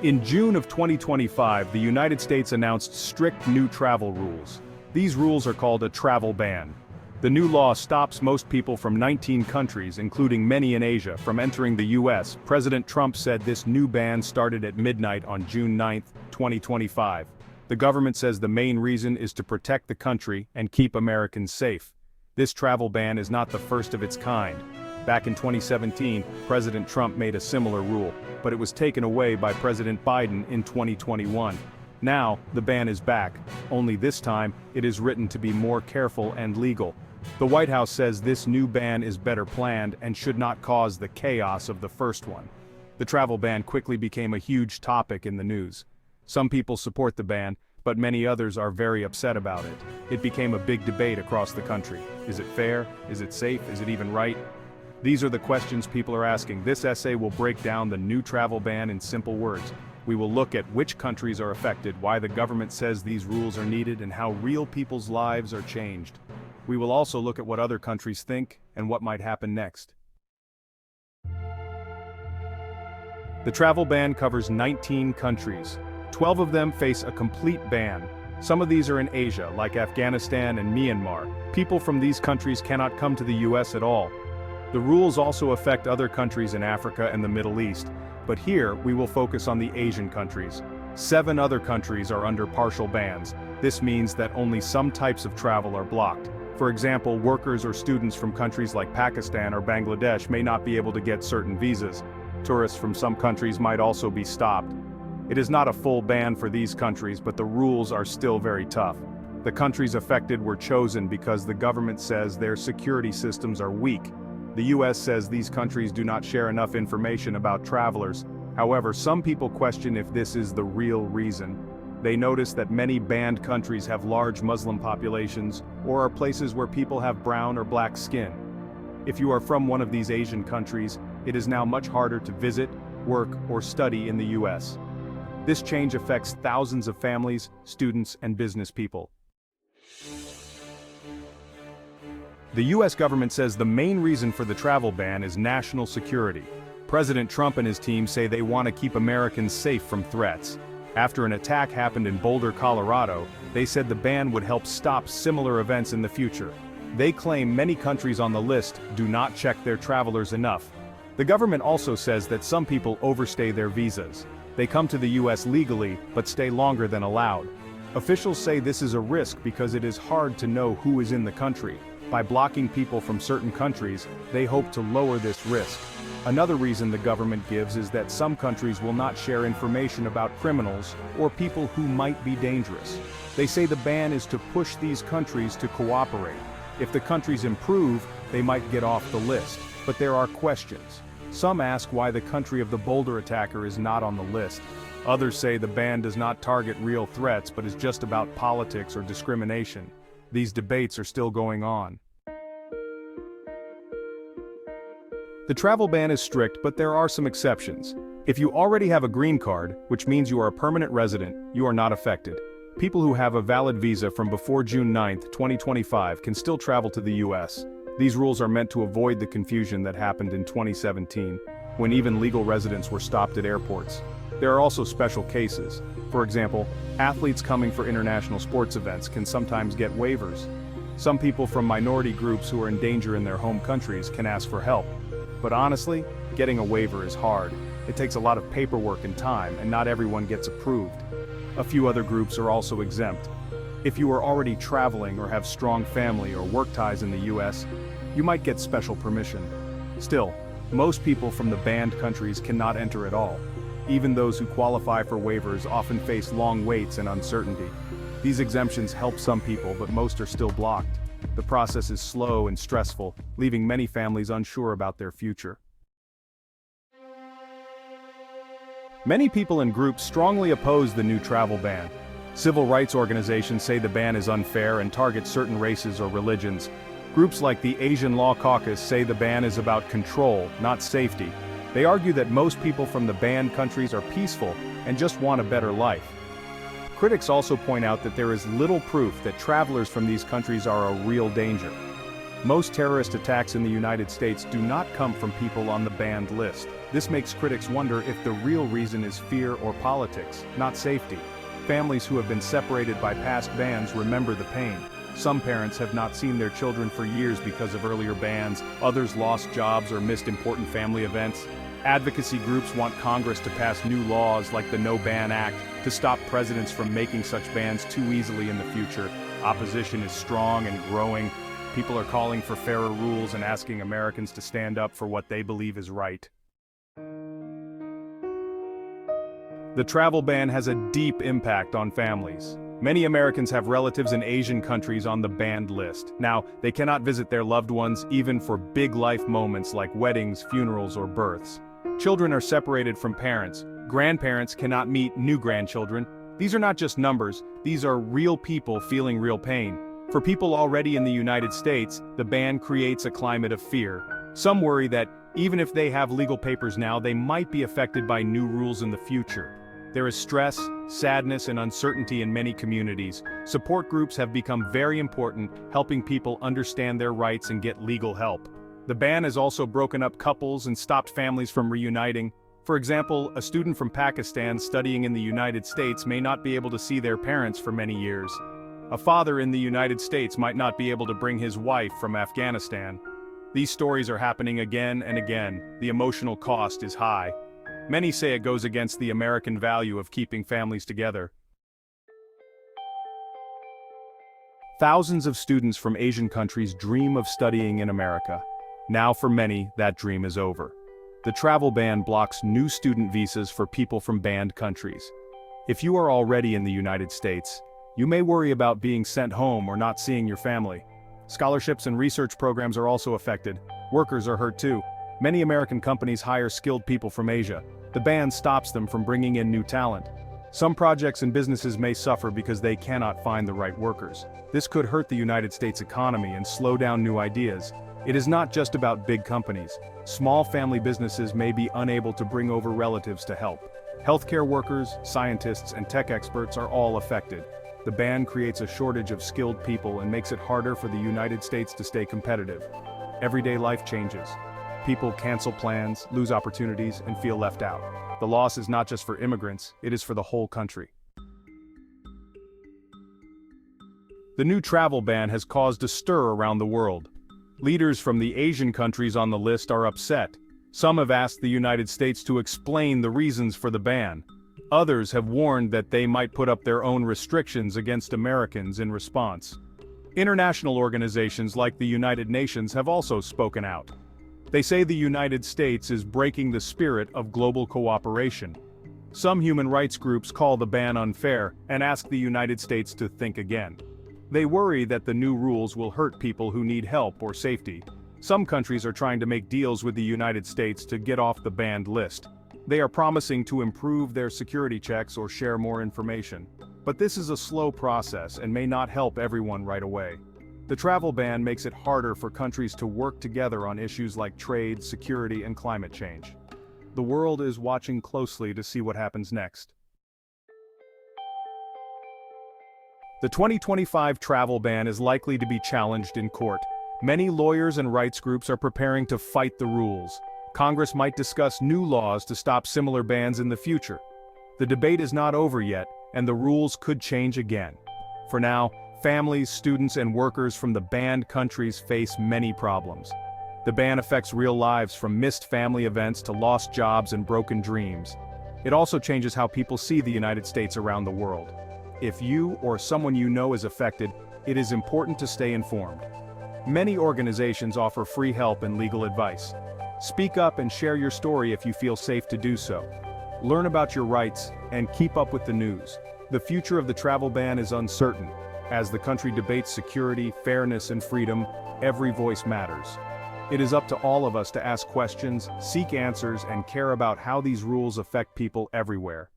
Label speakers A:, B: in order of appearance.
A: In June of 2025, the United States announced strict new travel rules. These rules are called a travel ban. The new law stops most people from 19 countries, including many in Asia, from entering the US. President Trump said this new ban started at midnight on June 9, 2025. The government says the main reason is to protect the country and keep Americans safe. This travel ban is not the first of its kind. Back in 2017, President Trump made a similar rule, but it was taken away by President Biden in 2021. Now, the ban is back, only this time, it is written to be more careful and legal. The White House says this new ban is better planned and should not cause the chaos of the first one. The travel ban quickly became a huge topic in the news. Some people support the ban, but many others are very upset about it. It became a big debate across the country. Is it fair? Is it safe? Is it even right? These are the questions people are asking. This essay will break down the new travel ban in simple words. We will look at which countries are affected, why the government says these rules are needed, and how real people's lives are changed. We will also look at what other countries think and what might happen next. The travel ban covers 19 countries. 12 of them face a complete ban. Some of these are in Asia, like Afghanistan and Myanmar. People from these countries cannot come to the US at all. The rules also affect other countries in Africa and the Middle East, but here we will focus on the Asian countries. 7 other countries are under partial bans. This means that only some types of travel are blocked. For example, workers or students from countries like Pakistan or Bangladesh may not be able to get certain visas. Tourists from some countries might also be stopped. It is not a full ban for these countries, but the rules are still very tough. The countries affected were chosen because the government says their security systems are weak. The US says these countries do not share enough information about travelers. However, some people question if this is the real reason. They notice that many banned countries have large Muslim populations or are places where people have brown or black skin. If you are from one of these Asian countries, it is now much harder to visit, work, or study in the US. This change affects thousands of families, students, and business people. The US government says the main reason for the travel ban is national security. President Trump and his team say they want to keep Americans safe from threats. After an attack happened in Boulder, Colorado, they said the ban would help stop similar events in the future. They claim many countries on the list do not check their travelers enough. The government also says that some people overstay their visas. They come to the US legally, but stay longer than allowed. Officials say this is a risk because it is hard to know who is in the country. By blocking people from certain countries, they hope to lower this risk. Another reason the government gives is that some countries will not share information about criminals or people who might be dangerous. They say the ban is to push these countries to cooperate. If the countries improve, they might get off the list. But there are questions. Some ask why the country of the Boulder attacker is not on the list. Others say the ban does not target real threats but is just about politics or discrimination. These debates are still going on. The travel ban is strict, but there are some exceptions. If you already have a green card, which means you are a permanent resident, you are not affected. People who have a valid visa from before June 9, 2025 can still travel to the US. These rules are meant to avoid the confusion that happened in 2017, when even legal residents were stopped at airports. There are also special cases. For example, athletes coming for international sports events can sometimes get waivers. Some people from minority groups who are in danger in their home countries can ask for help. But honestly, getting a waiver is hard. It takes a lot of paperwork and time, and not everyone gets approved. A few other groups are also exempt. If you are already traveling or have strong family or work ties in the US, you might get special permission. Still, most people from the banned countries cannot enter at all. Even those who qualify for waivers often face long waits and uncertainty. These exemptions help some people, but most are still blocked. The process is slow and stressful, leaving many families unsure about their future. Many people and groups strongly oppose the new travel ban. Civil rights organizations say the ban is unfair and targets certain races or religions. Groups like the Asian Law Caucus say the ban is about control, not safety. They argue that most people from the banned countries are peaceful and just want a better life. Critics also point out that there is little proof that travelers from these countries are a real danger. Most terrorist attacks in the United States do not come from people on the banned list. This makes critics wonder if the real reason is fear or politics, not safety. Families who have been separated by past bans remember the pain. Some parents have not seen their children for years because of earlier bans, others lost jobs or missed important family events. Advocacy groups want Congress to pass new laws like the No Ban Act to stop presidents from making such bans too easily in the future. Opposition is strong and growing. People are calling for fairer rules and asking Americans to stand up for what they believe is right. The travel ban has a deep impact on families. Many Americans have relatives in Asian countries on the banned list. Now, they cannot visit their loved ones even for big life moments like weddings, funerals, or births. Children are separated from parents. Grandparents cannot meet new grandchildren. These are not just numbers, these are real people feeling real pain. For people already in the United States, the ban creates a climate of fear. Some worry that, even if they have legal papers now, they might be affected by new rules in the future. There is stress, sadness, and uncertainty in many communities. Support groups have become very important, helping people understand their rights and get legal help. The ban has also broken up couples and stopped families from reuniting. For example, a student from Pakistan studying in the United States may not be able to see their parents for many years. A father in the United States might not be able to bring his wife from Afghanistan. These stories are happening again and again. The emotional cost is high. Many say it goes against the American value of keeping families together. Thousands of students from Asian countries dream of studying in America. Now for many, that dream is over. The travel ban blocks new student visas for people from banned countries. If you are already in the United States, you may worry about being sent home or not seeing your family. Scholarships and research programs are also affected. Workers are hurt too. Many American companies hire skilled people from Asia. The ban stops them from bringing in new talent. Some projects and businesses may suffer because they cannot find the right workers. This could hurt the United States economy and slow down new ideas. It is not just about big companies. Small family businesses may be unable to bring over relatives to help. Healthcare workers, scientists, and tech experts are all affected. The ban creates a shortage of skilled people and makes it harder for the United States to stay competitive. Everyday life changes. People cancel plans, lose opportunities, and feel left out. The loss is not just for immigrants, it is for the whole country. The new travel ban has caused a stir around the world. Leaders from the Asian countries on the list are upset. Some have asked the United States to explain the reasons for the ban. Others have warned that they might put up their own restrictions against Americans in response. International organizations like the United Nations have also spoken out. They say the United States is breaking the spirit of global cooperation. Some human rights groups call the ban unfair and ask the United States to think again. They worry that the new rules will hurt people who need help or safety. Some countries are trying to make deals with the United States to get off the banned list. They are promising to improve their security checks or share more information. But this is a slow process and may not help everyone right away. The travel ban makes it harder for countries to work together on issues like trade, security, and climate change. The world is watching closely to see what happens next. The 2025 travel ban is likely to be challenged in court. Many lawyers and rights groups are preparing to fight the rules. Congress might discuss new laws to stop similar bans in the future. The debate is not over yet, and the rules could change again. For now, families, students, and workers from the banned countries face many problems. The ban affects real lives, from missed family events to lost jobs and broken dreams. It also changes how people see the United States around the world. If you or someone you know is affected, it is important to stay informed. Many organizations offer free help and legal advice. Speak up and share your story if you feel safe to do so. Learn about your rights and keep up with the news. The future of the travel ban is uncertain. As the country debates security, fairness, and freedom, every voice matters. It is up to all of us to ask questions, seek answers, and care about how these rules affect people everywhere.